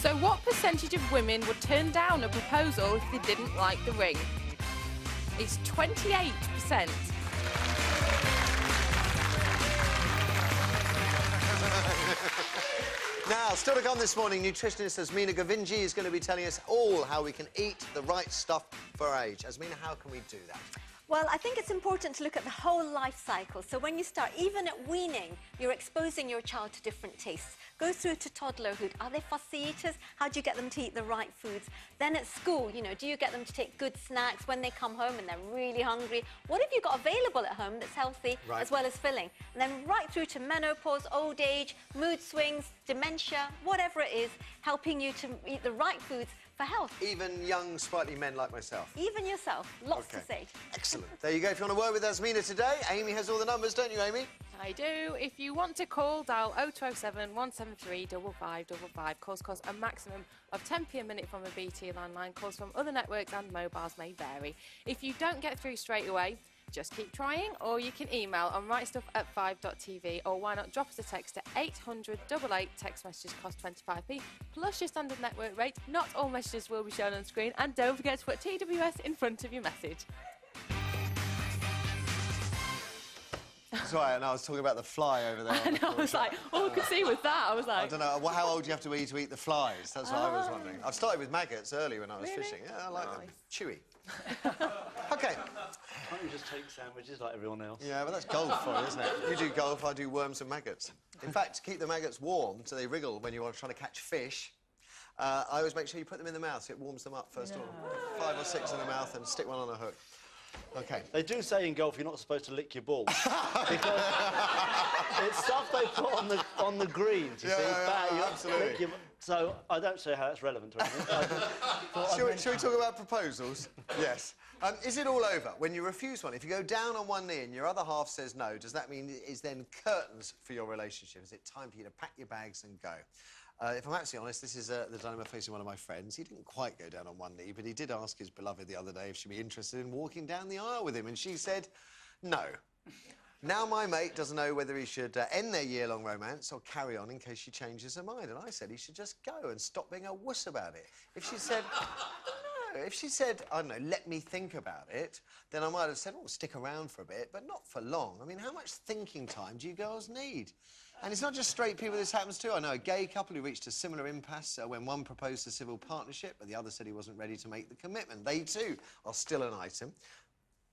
So what percentage of women would turn down a proposal if they didn't like the ring? It's 28%. Now, still to come this morning, nutritionist Asmina Govinji is going to be telling us all how we can eat the right stuff for our age. Asmina, how can we do that? Well, I think it's important to look at the whole life cycle. So when you start, even at weaning, you're exposing your child to different tastes. Go through to toddlerhood. Are they fussy eaters? How do you get them to eat the right foods? Then at school, you know, do you get them to take good snacks when they come home and they're really hungry? What have you got available at home that's healthy as well as filling? And then right through to menopause, old age, mood swings, dementia, whatever it is, helping you to eat the right foods for health. Even young, sprightly men like myself? Even yourself. Lots to say. Excellent. There you go. If you want to work with Asmina today, Amy has all the numbers, don't you, Amy? I do. If you want to call, dial 0207 173 5555. Calls cost a maximum of 10p a minute from a BT landline. Calls from other networks and mobiles may vary. If you don't get through straight away, just keep trying, or you can email on wrightstuff@5.tv, or why not drop us a text to 800 88. Text messages cost 25p plus your standard network rate. Not all messages will be shown on screen, and don't forget to put TWS in front of your message. Sorry, and I was talking about the fly over there. And I was like, all I could see was that. I was like... I don't know, how old do you have to be to eat the flies? That's what I was wondering. I've started with maggots early when I was fishing. Yeah, I like them. Chewy. OK. Can't you just take sandwiches like everyone else? Yeah, but that's golf for you, isn't it? You do golf, I do worms and maggots. In fact, to keep the maggots warm so they wriggle when you are trying to catch fish, I always make sure you put them in the mouth so it warms them up first of all. 5 or 6 in the mouth and stick one on a hook. OK. They do say in golf you're not supposed to lick your balls. Because it's stuff they put on the greens, you see. It's bad. You absolutely. So I don't see how that's relevant to anything. Shall we talk about proposals? Yes. Is it all over when you refuse one? If you go down on one knee and your other half says no, does that mean it's then curtains for your relationship? Is it time for you to pack your bags and go? If I'm absolutely honest, this is the dilemma facing one of my friends. He didn't quite go down on one knee, but he did ask his beloved the other day if she'd be interested in walking down the aisle with him, and she said no. Now my mate doesn't know whether he should end their year-long romance or carry on in case she changes her mind, and I said he should just go and stop being a wuss about it. If she said... If she said, I don't know, let me think about it, then I might have said, oh, stick around for a bit, but not for long. I mean, how much thinking time do you girls need? And it's not just straight people this happens to. I know a gay couple who reached a similar impasse when one proposed a civil partnership, but the other said he wasn't ready to make the commitment. They, too, are still an item.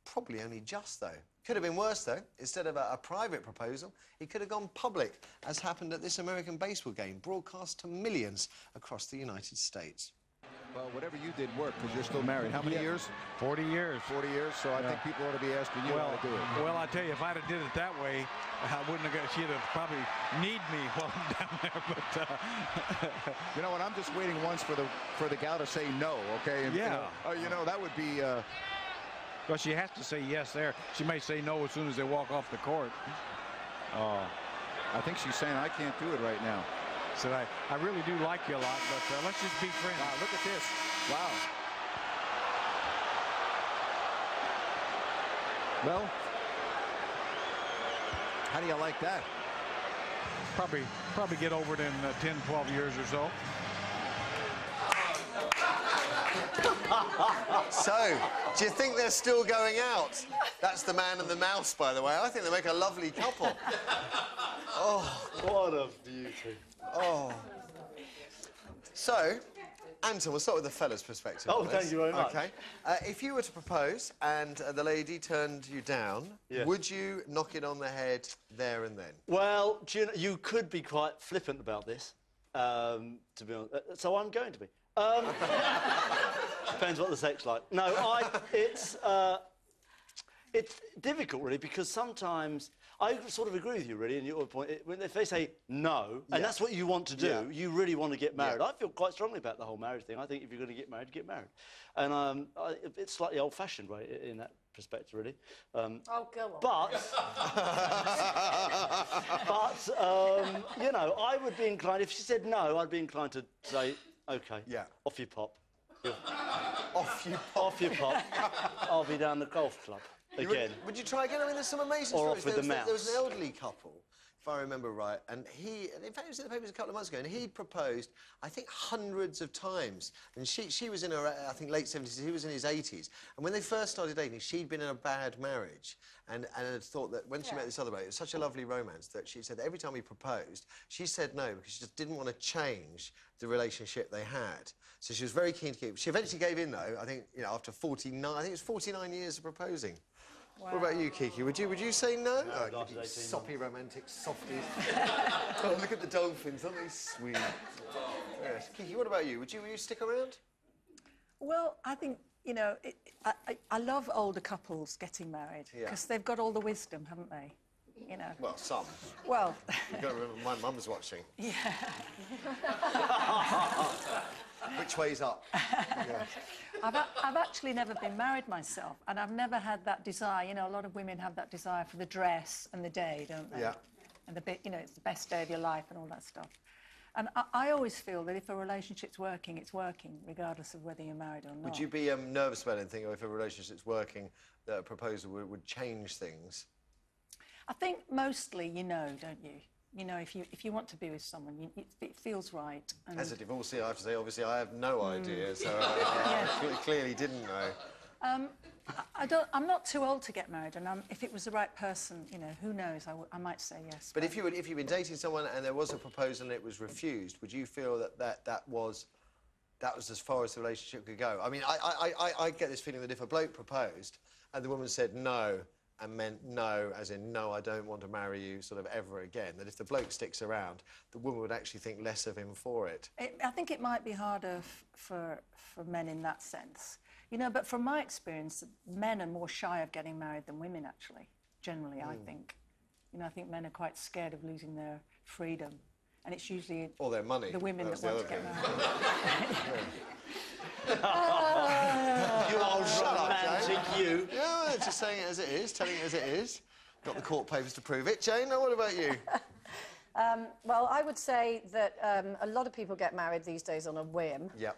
Probably only just, though. Could have been worse, though. Instead of a private proposal, he could have gone public, as happened at this American baseball game, broadcast to millions across the United States. Well, whatever you did worked, because you're still married. How many years? 40 years. 40 years, so I think people ought to be asking you how to do it. Well, I tell you, if I'd have did it that way, I wouldn't have got... She'd have probably need me while I'm down there, but... You know what, I'm just waiting once for the gal to say no, OK? And, you know, that would be... Well, she has to say yes there. She may say no as soon as they walk off the court. Oh, I think she's saying, I can't do it right now. Said, I really do like you a lot, but let's just be friends. Wow, look at this. Wow. Well, how do you like that? Probably get over it in 10, 12 years or so. So, do you think they're still going out? That's the man and the mouse, by the way. I think they make a lovely couple. Oh. What a beauty. Oh. So, Anton, we'll start with the fella's perspective. Oh, thank you very much. OK. If you were to propose and the lady turned you down, would you knock it on the head there and then? Well, you could be quite flippant about this, to be honest. So I'm going to be. Depends what the sex's like. No, it's difficult, really, because sometimes... I sort of agree with you, really, and your point. If they say no, and that's what you want to do, you really want to get married. I feel quite strongly about the whole marriage thing. I think if you're going to get married, get married. And it's slightly old-fashioned, right, in that perspective, really. Oh, go on. But, you know, I would be inclined... If she said no, I'd be inclined to say, OK, off you pop. Off you pop. Off you pop. I'll be down the golf club. Again. Would you try again? I mean, there's some amazing or stories. Off with the mouse. There was an elderly couple if I remember right. And in fact, it was in the papers a couple of months ago, and he proposed, I think, hundreds of times. And she was in her, I think, late 70s, he was in his 80s. And when they first started dating, she'd been in a bad marriage and had thought that when she met this other bloke, it was such a lovely romance that she said that every time he proposed, she said no because she just didn't want to change the relationship they had. So she was very keen to keep. She eventually gave in, though, I think, you know, after 49, I think it was 49 years of proposing. Wow. What about you, Kiki? Would you say no? Oh, you soppy romantic softies. Oh, look at the dolphins, aren't they sweet? Yes. Kiki, what about you? Would you stick around? Well, I think, you know, I love older couples getting married because they've got all the wisdom, haven't they? You know. Well, some. Well. You've got to remember my mum's watching. Yeah. Which way's up? Yeah. I've actually never been married myself, and I've never had that desire. You know, a lot of women have that desire for the dress and the day, don't they? Yeah. And the bit, you know, it's the best day of your life and all that stuff. And I always feel that if a relationship's working, it's working, regardless of whether you're married or not. Would you be nervous about anything, or if a relationship's working, that a proposal would change things? I think mostly you know, don't you? You know, if you want to be with someone, it feels right. And as a divorcee, I have to say, obviously, I have no idea, so I clearly didn't know. I'm not too old to get married, and if it was the right person, you know, who knows? I might say yes. But if you've been dating someone and there was a proposal and it was refused, would you feel that was as far as the relationship could go? I mean, I get this feeling that if a bloke proposed and the woman said no, and meant no, as in, no, I don't want to marry you, sort of ever again, that if the bloke sticks around, the woman would actually think less of him for it. I think it might be harder for men in that sense. You know, but from my experience, men are more shy of getting married than women, actually, generally, I think. You know, I think men are quite scared of losing their freedom, and it's usually... Or their money. The women that want to get married. You old romantic, you. Yeah, just saying it as it is, telling it as it is. Got the court papers to prove it. Jane, now what about you? Well, I would say that a lot of people get married these days on a whim. Yep.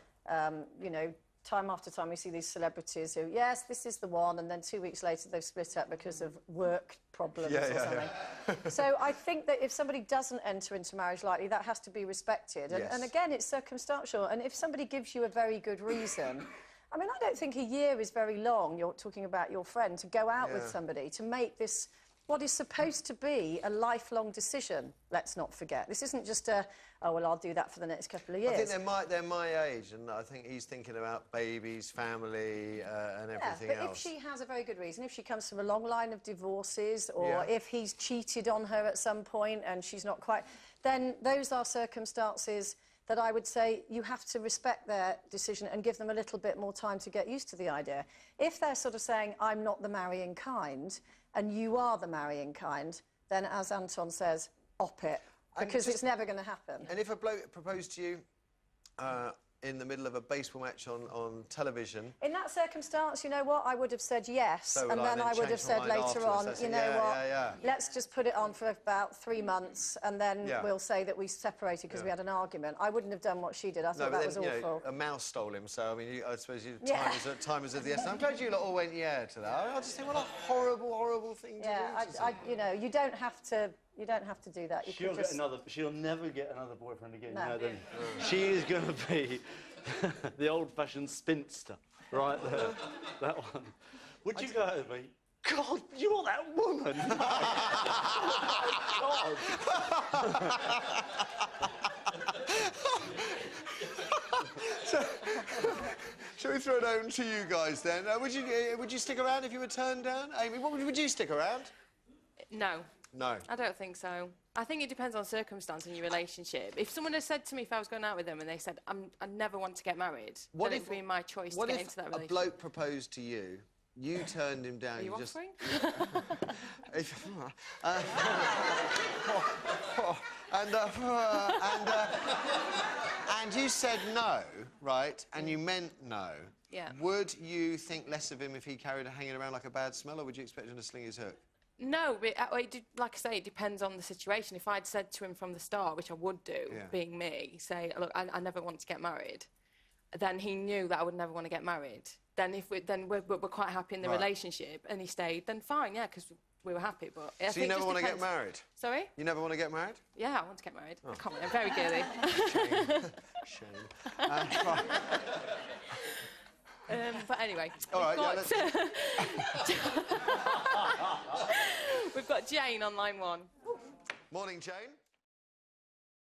You know, time after time we see these celebrities who, yes, this is the one, and then 2 weeks later they've split up because of work problems or something. So I think that if somebody doesn't enter into marriage lightly, that has to be respected. And again, it's circumstantial. And if somebody gives you a very good reason... I mean, I don't think a year is very long, you're talking about your friend, to go out with somebody, to make this what is supposed to be a lifelong decision, let's not forget. This isn't just a, oh, well, I'll do that for the next couple of years. I think they're my age, and I think he's thinking about babies, family, and everything else. But if she has a very good reason, if she comes from a long line of divorces, or if he's cheated on her at some point and she's not quite... then those are circumstances that I would say you have to respect their decision and give them a little bit more time to get used to the idea. If they're sort of saying, I'm not the marrying kind, and you are the marrying kind, then, as Anton says, op it, because it's never going to happen. And if a bloke proposed to you in the middle of a baseball match on television... In that circumstance, you know what, I would have said yes, and then I would have said later on, you know what, let's just put it on for about 3 months, and then we'll say that we separated because we had an argument. I wouldn't have done what she did. I thought that was awful. You know, a mouse stole him, so, I mean, I suppose time was of the essence. I'm glad you lot all went to that. I just think, what a horrible, horrible thing to do. You know, you don't have to... You don't have to do that. You She'll never get another boyfriend again. No. She is going to be the old-fashioned spinster, right there. That one. Would you go with me? God, you're that woman. Oh, God. Shall we throw it over to you guys then? Would you stick around if you were turned down? Amy, would you stick around? No. No. I don't think so. I think it depends on circumstance in your relationship. If someone had said to me if I was going out with them and they said, I never want to get married, then it'd be my choice to get into that relationship. What if a bloke proposed to you, you turned him down... Are you offering? And you said no, right, and you meant no. Yeah. Would you think less of him if he carried hanging around like a bad smell, or would you expect him to sling his hook? No, but like I say, it depends on the situation. If I'd said to him from the start, which I would do, being me, say, look, I never want to get married, then he knew that I would never want to get married. Then we're quite happy in the relationship, and he stayed, then fine, yeah, because we were happy. But I So think you never just want to get depends- married? Sorry? You never want to get married? Yeah, I want to get married. I can't. I'm very girly. Shame. But anyway, All right, we've got Jane on line 1. Morning, Jane.